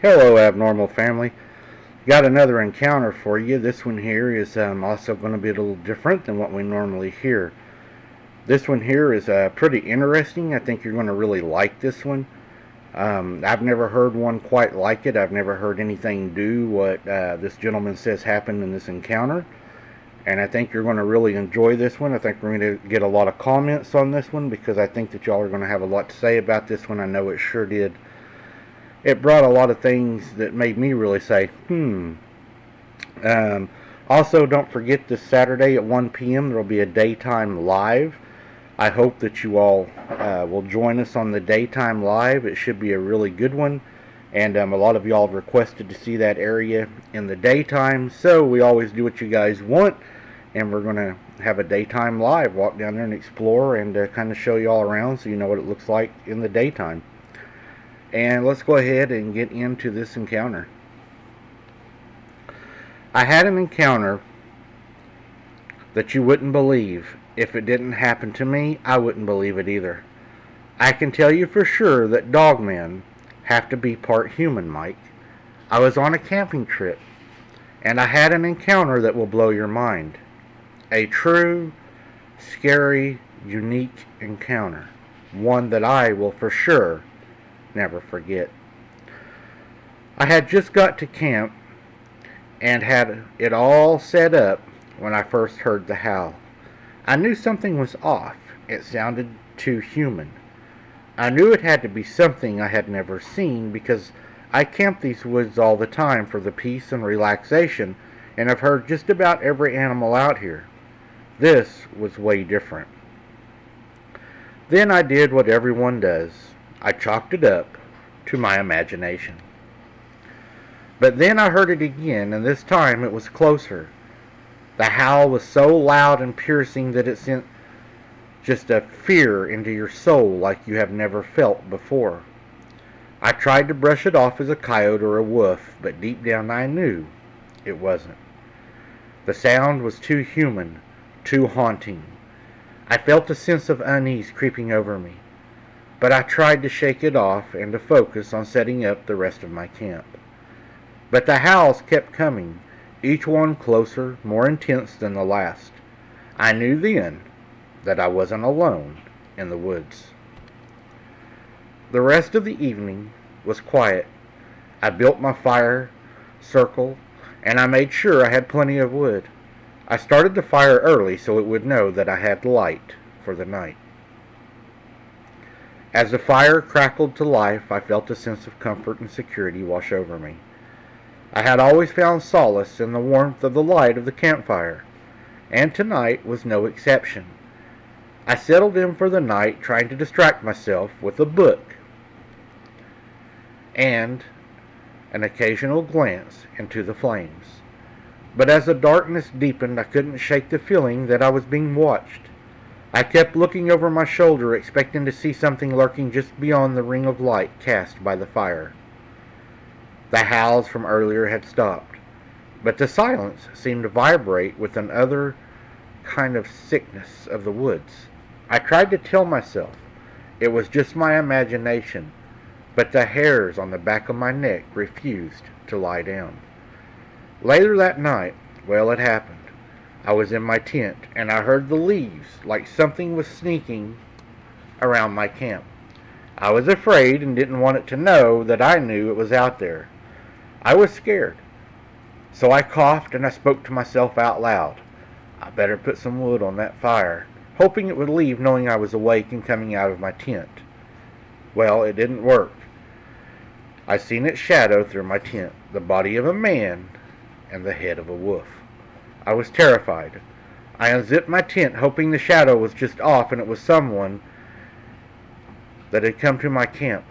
Hello, abnormal family. Got another encounter for you. This one here is also going to be a little different than what we normally hear. This one here is pretty interesting. I think you're going to really like this one. I've never heard one quite like it. I've never heard anything do what this gentleman says happened in this encounter. And I think you're going to really enjoy this one. I think we're going to get a lot of comments on this one because I think that y'all are going to have a lot to say about this one. I know it sure did. It brought a lot of things that made me really say. Um, Also, don't forget this Saturday at 1 p.m. there will be a daytime live. I hope that you all will join us on the daytime live. It should be a really good one. And a lot of y'all have requested to see that area in the daytime. So we always do what you guys want. And we're going to have a daytime live. Walk down there and explore and kind of show you all around so you know what it looks like in the daytime. And let's go ahead and get into this encounter. I had an encounter that you wouldn't believe. If it didn't happen to me, I wouldn't believe it either. I can tell you for sure that dogmen have to be part human, Mike. I was on a camping trip, and I had an encounter that will blow your mind. A true, scary, unique encounter. One that I will for sure never forget. I had just got to camp and had it all set up when I first heard the howl. I knew something was off. It sounded too human. I knew it had to be something I had never seen because I camp these woods all the time for the peace and relaxation, and I've heard just about every animal out here. This was way different. Then I did what everyone does. I chalked it up to my imagination. But then I heard it again, and this time it was closer. The howl was so loud and piercing that it sent just a fear into your soul like you have never felt before. I tried to brush it off as a coyote or a wolf, but deep down I knew it wasn't. The sound was too human, too haunting. I felt a sense of unease creeping over me, but I tried to shake it off and to focus on setting up the rest of my camp. But the howls kept coming, each one closer, more intense than the last. I knew then that I wasn't alone in the woods. The rest of the evening was quiet. I built my fire circle, and I made sure I had plenty of wood. I started the fire early so it would know that I had light for the night. As the fire crackled to life, I felt a sense of comfort and security wash over me. I had always found solace in the warmth of the light of the campfire, and tonight was no exception. I settled in for the night, trying to distract myself with a book and an occasional glance into the flames. But as the darkness deepened, I couldn't shake the feeling that I was being watched. I kept looking over my shoulder, expecting to see something lurking just beyond the ring of light cast by the fire. The howls from earlier had stopped, but the silence seemed to vibrate with an other kind of sickness of the woods. I tried to tell myself it was just my imagination, but the hairs on the back of my neck refused to lie down. Later that night, well, it happened. I was in my tent, and I heard the leaves like something was sneaking around my camp. I was afraid and didn't want it to know that I knew it was out there. I was scared, so I coughed and I spoke to myself out loud. I better put some wood on that fire, hoping it would leave knowing I was awake and coming out of my tent. Well, it didn't work. I seen its shadow through my tent, the body of a man and the head of a wolf. I was terrified. I unzipped my tent, hoping the shadow was just off and it was someone that had come to my camp.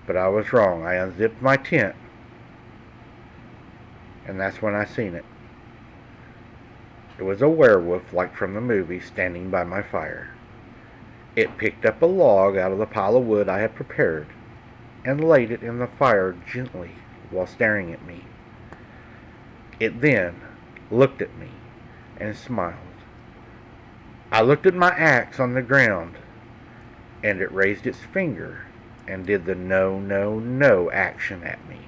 But I was wrong. I unzipped my tent, and that's when I seen it. It was a werewolf, like from the movie, standing by my fire. It picked up a log out of the pile of wood I had prepared and laid it in the fire gently while staring at me. It then looked at me and smiled. I looked at my axe on the ground, and it raised its finger and did the no, no, no action at me.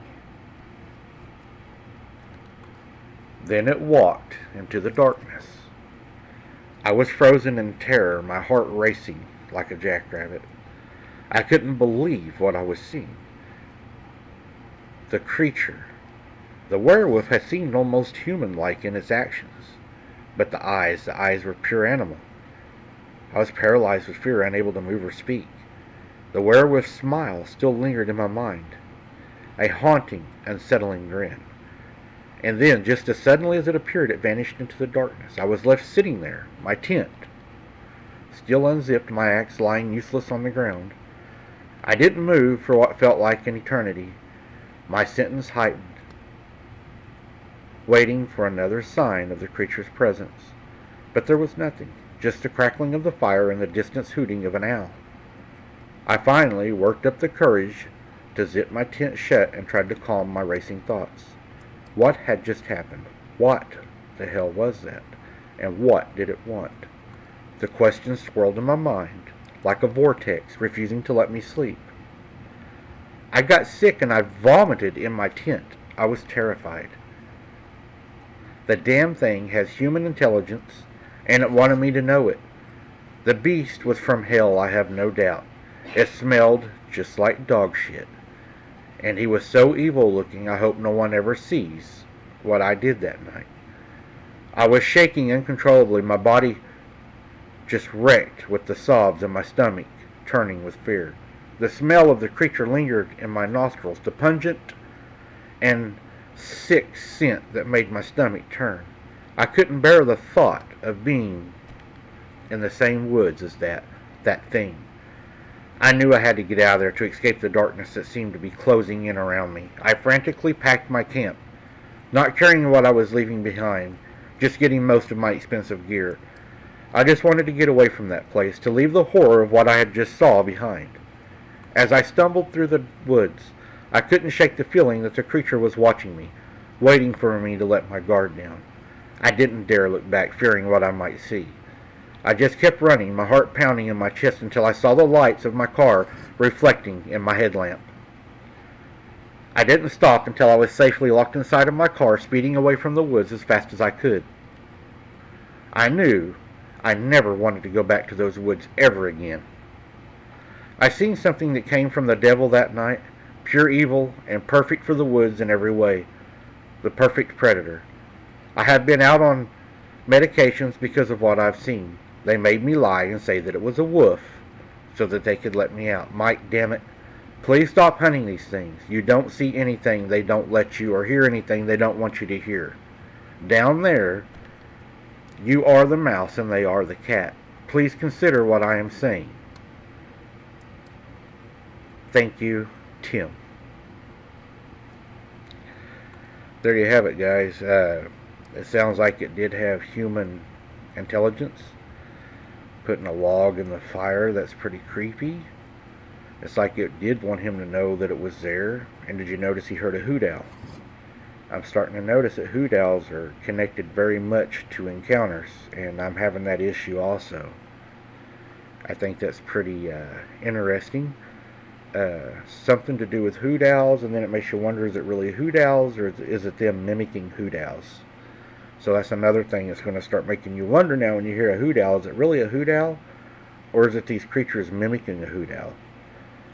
Then it walked into the darkness. I was frozen in terror, my heart racing like a jackrabbit. I couldn't believe what I was seeing. The creature, the werewolf, had seemed almost human-like in its actions. But the eyes were pure animal. I was paralyzed with fear, unable to move or speak. The werewolf's smile still lingered in my mind, a haunting, unsettling grin. And then, just as suddenly as it appeared, it vanished into the darkness. I was left sitting there, my tent, still unzipped, my axe lying useless on the ground. I didn't move for what felt like an eternity. My sentence heightened, waiting for another sign of the creature's presence. But there was nothing, just the crackling of the fire and the distant hooting of an owl. I finally worked up the courage to zip my tent shut and tried to calm my racing thoughts. What had just happened? What the hell was that? And what did it want? The questions swirled in my mind like a vortex, refusing to let me sleep. I got sick and I vomited in my tent. I was terrified. The damn thing has human intelligence, and it wanted me to know it. The beast was from hell, I have no doubt. It smelled just like dog shit. And he was so evil-looking, I hope no one ever sees what I did that night. I was shaking uncontrollably, my body just wrecked with the sobs and my stomach turning with fear. The smell of the creature lingered in my nostrils, the pungent and sick scent that made my stomach turn. I couldn't bear the thought of being in the same woods as that thing. I knew I had to get out of there to escape the darkness that seemed to be closing in around me. I frantically packed my camp, not caring what I was leaving behind, just getting most of my expensive gear. I just wanted to get away from that place, to leave the horror of what I had just saw behind. As I stumbled through the woods, I couldn't shake the feeling that the creature was watching me, waiting for me to let my guard down. I didn't dare look back, fearing what I might see. I just kept running, my heart pounding in my chest, until I saw the lights of my car reflecting in my headlamp. I didn't stop until I was safely locked inside of my car, speeding away from the woods as fast as I could. I knew I never wanted to go back to those woods ever again. I seen something that came from the devil that night, pure evil and perfect for the woods in every way. The perfect predator. I have been out on medications because of what I've seen. They made me lie and say that it was a wolf so that they could let me out. Mike, damn it. Please stop hunting these things. You don't see anything they don't let you, or hear anything they don't want you to hear. Down there, you are the mouse and they are the cat. Please consider what I am saying. Thank you, Tim. There you have it, guys. It sounds like it did have human intelligence. Putting a log in the fire, that's pretty creepy. It's like it did want him to know that it was there. And did you notice he heard a hoot owl? I'm starting to notice that hoot owls are connected very much to encounters, and I'm having that issue also. I think that's pretty interesting. Something to do with hoot owls, and then it makes you wonder, is it really hoot owls, or is it them mimicking hoot owls? So that's another thing that's going to start making you wonder now when you hear a hoot owl. Is it really a hoot owl? Or is it these creatures mimicking a hoot owl?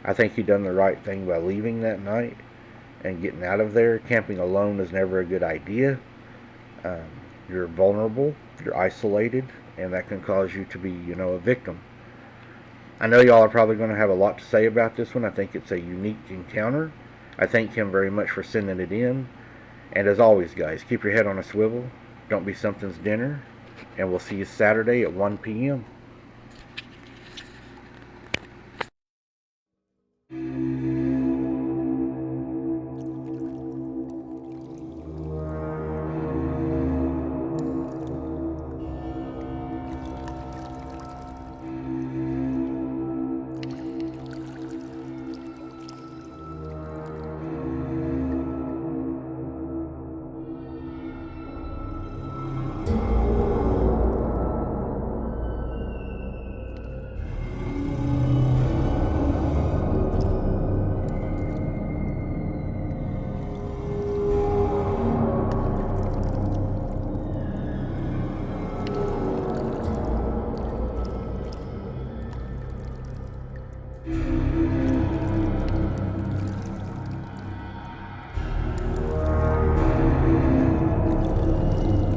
I think he done the right thing by leaving that night and getting out of there. Camping alone is never a good idea. You're vulnerable, you're isolated, and that can cause you to be, a victim. I know y'all are probably going to have a lot to say about this one. I think it's a unique encounter. I thank him very much for sending it in. And as always, guys, keep your head on a swivel. Don't be something's dinner. And we'll see you Saturday at 1 p.m.